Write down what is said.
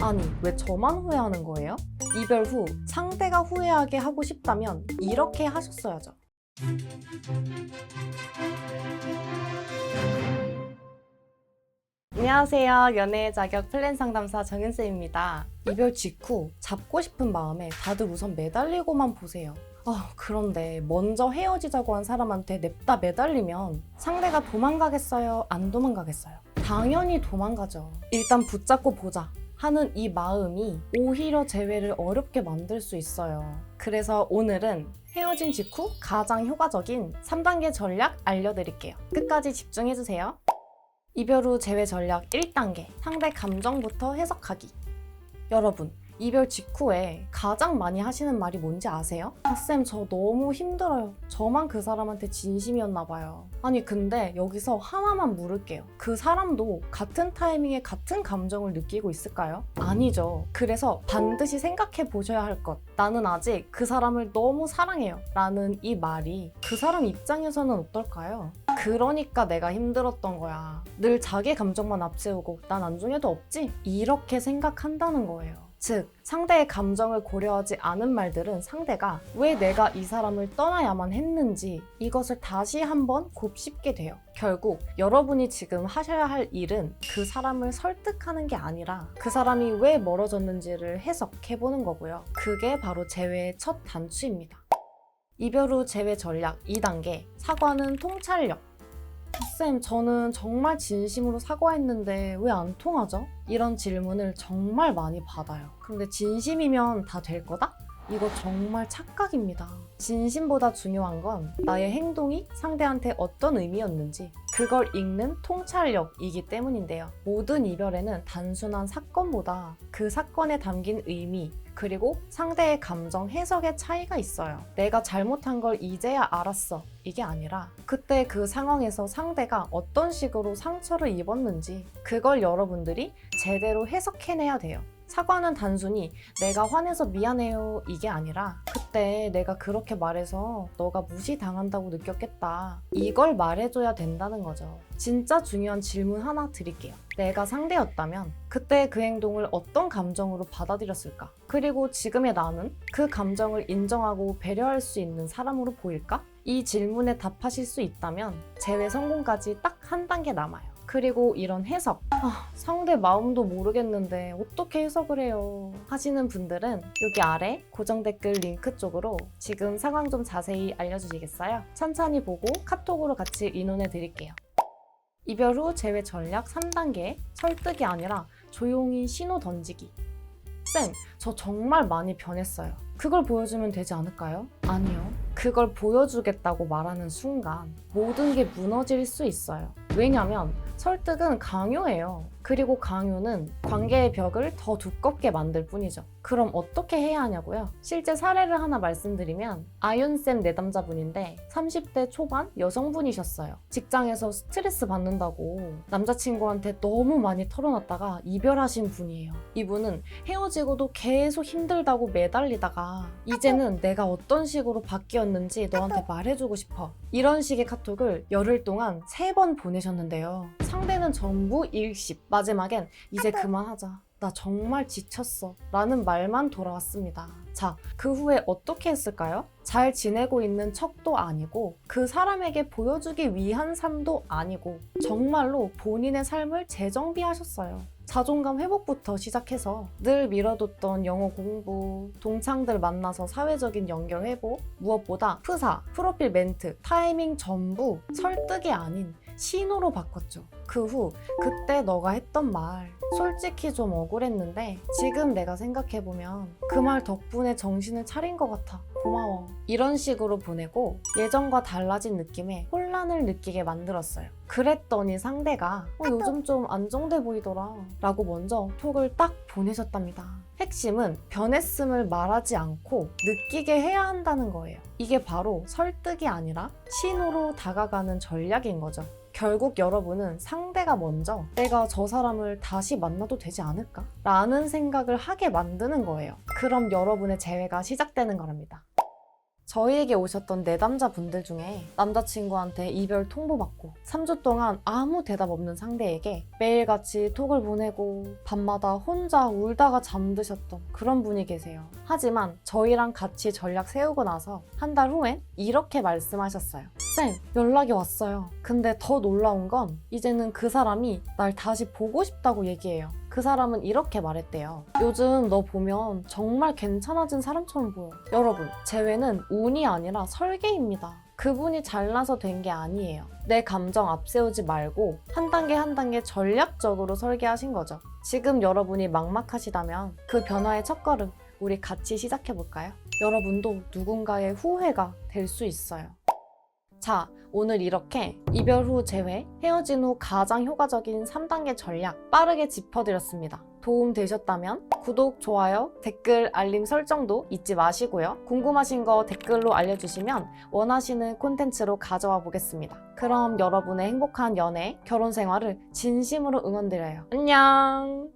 아니, 왜 저만 후회하는 거예요? 이별 후 상대가 후회하게 하고 싶다면 이렇게 하셨어야죠. 안녕하세요. 연애 자격 플랜 상담사 정은쌤입니다. 이별 직후 잡고 싶은 마음에 다들 우선 매달리고만 보세요. 그런데 먼저 헤어지자고 한 사람한테 냅다 매달리면 상대가 도망가겠어요? 안 도망가겠어요? 당연히 도망가죠. 일단 붙잡고 보자 하는 이 마음이 오히려 재회를 어렵게 만들 수 있어요. 그래서 오늘은 헤어진 직후 가장 효과적인 3단계 전략 알려드릴게요. 끝까지 집중해주세요. 이별 후 재회 전략 1단계, 상대 감정부터 해석하기. 여러분, 이별 직후에 가장 많이 하시는 말이 뭔지 아세요? 쌤, 저 너무 힘들어요. 저만 그 사람한테 진심이었나 봐요. 아니, 근데 여기서 하나만 물을게요. 그 사람도 같은 타이밍에 같은 감정을 느끼고 있을까요? 아니죠. 그래서 반드시 생각해 보셔야 할 것. 나는 아직 그 사람을 너무 사랑해요. 라는 이 말이 그 사람 입장에서는 어떨까요? 그러니까 내가 힘들었던 거야. 늘 자기 감정만 앞세우고 난 안중에도 없지? 이렇게 생각한다는 거예요. 즉, 상대의 감정을 고려하지 않은 말들은 상대가 왜 내가 이 사람을 떠나야만 했는지 이것을 다시 한번 곱씹게 돼요. 결국 여러분이 지금 하셔야 할 일은 그 사람을 설득하는 게 아니라 그 사람이 왜 멀어졌는지를 해석해보는 거고요. 그게 바로 재회의 첫 단추입니다. 이별 후 재회 전략 2단계, 사과는 통찰력. 쌤, 저는 정말 진심으로 사과했는데 왜 안 통하죠? 이런 질문을 정말 많이 받아요. 그런데 진심이면 다 될 거다? 이거 정말 착각입니다. 진심보다 중요한 건 나의 행동이 상대한테 어떤 의미였는지 그걸 읽는 통찰력이기 때문인데요. 모든 이별에는 단순한 사건보다 그 사건에 담긴 의미, 그리고 상대의 감정 해석의 차이가 있어요. 내가 잘못한 걸 이제야 알았어. 이게 아니라 그때 그 상황에서 상대가 어떤 식으로 상처를 입었는지 그걸 여러분들이 제대로 해석해내야 돼요. 사과는 단순히 내가 화내서 미안해요 이게 아니라 그때 내가 그렇게 말해서 너가 무시당한다고 느꼈겠다 이걸 말해줘야 된다는 거죠. 진짜 중요한 질문 하나 드릴게요. 내가 상대였다면 그때 그 행동을 어떤 감정으로 받아들였을까? 그리고 지금의 나는 그 감정을 인정하고 배려할 수 있는 사람으로 보일까? 이 질문에 답하실 수 있다면 재회 성공까지 딱 한 단계 남아요. 그리고 이런 해석, 상대 마음도 모르겠는데 어떻게 해석을 해요 하시는 분들은 여기 아래 고정 댓글 링크 쪽으로 지금 상황 좀 자세히 알려주시겠어요? 천천히 보고 카톡으로 같이 의논해 드릴게요. 이별 후 재회 전략 3단계, 설득이 아니라 조용히 신호 던지기. 쌤, 저 정말 많이 변했어요. 그걸 보여주면 되지 않을까요? 아니요. 그걸 보여주겠다고 말하는 순간 모든 게 무너질 수 있어요. 왜냐면 설득은 강요예요. 그리고 강요는 관계의 벽을 더 두껍게 만들 뿐이죠. 그럼 어떻게 해야 하냐고요? 실제 사례를 하나 말씀드리면 아윤쌤 내담자분인데 30대 초반 여성분이셨어요. 직장에서 스트레스 받는다고 남자친구한테 너무 많이 털어놨다가 이별하신 분이에요. 이분은 헤어지고도 계속 힘들다고 매달리다가 이제는 내가 어떤 식으로 바뀌었는지 너한테 말해주고 싶어. 이런 식의 카톡을 열흘 동안 3번 보내셨는데요. 상대는 전부 일십. 마지막엔 이제 그만하자. 나 정말 지쳤어. 라는 말만 돌아왔습니다. 자, 그 후에 어떻게 했을까요? 잘 지내고 있는 척도 아니고 그 사람에게 보여주기 위한 삶도 아니고 정말로 본인의 삶을 재정비하셨어요. 자존감 회복부터 시작해서 늘 미뤄뒀던 영어 공부, 동창들 만나서 사회적인 연결 회복, 무엇보다 프사, 프로필 멘트, 타이밍 전부 설득이 아닌 신호로 바꿨죠. 그 후 그때 너가 했던 말 솔직히 좀 억울했는데 지금 내가 생각해보면 그 말 덕분에 정신을 차린 것 같아. 고마워. 이런 식으로 보내고 예전과 달라진 느낌에 혼란을 느끼게 만들었어요. 그랬더니 상대가 요즘 좀 안정돼 보이더라 라고 먼저 톡을 딱 보내셨답니다. 핵심은 변했음을 말하지 않고 느끼게 해야 한다는 거예요. 이게 바로 설득이 아니라 신호로 다가가는 전략인 거죠. 결국 여러분은 상대가 먼저 내가 저 사람을 다시 만나도 되지 않을까? 라는 생각을 하게 만드는 거예요. 그럼 여러분의 재회가 시작되는 거랍니다. 저희에게 오셨던 내담자분들 중에 남자친구한테 이별 통보받고 3주 동안 아무 대답 없는 상대에게 매일같이 톡을 보내고 밤마다 혼자 울다가 잠드셨던 그런 분이 계세요. 하지만 저희랑 같이 전략 세우고 나서 한 달 후엔 이렇게 말씀하셨어요. 쌤, 연락이 왔어요. 근데 더 놀라운 건 이제는 그 사람이 날 다시 보고 싶다고 얘기해요. 그 사람은 이렇게 말했대요. 요즘 너 보면 정말 괜찮아진 사람처럼 보여. 여러분, 재회는 운이 아니라 설계입니다. 그분이 잘나서 된 게 아니에요. 내 감정 앞세우지 말고 한 단계 한 단계 전략적으로 설계하신 거죠. 지금 여러분이 막막하시다면 그 변화의 첫걸음 우리 같이 시작해볼까요? 여러분도 누군가의 후회가 될 수 있어요. 자, 오늘 이렇게 이별 후 재회, 헤어진 후 가장 효과적인 3단계 전략 빠르게 짚어드렸습니다. 도움 되셨다면 구독, 좋아요, 댓글, 알림 설정도 잊지 마시고요. 궁금하신 거 댓글로 알려주시면 원하시는 콘텐츠로 가져와 보겠습니다. 그럼 여러분의 행복한 연애, 결혼 생활을 진심으로 응원드려요. 안녕!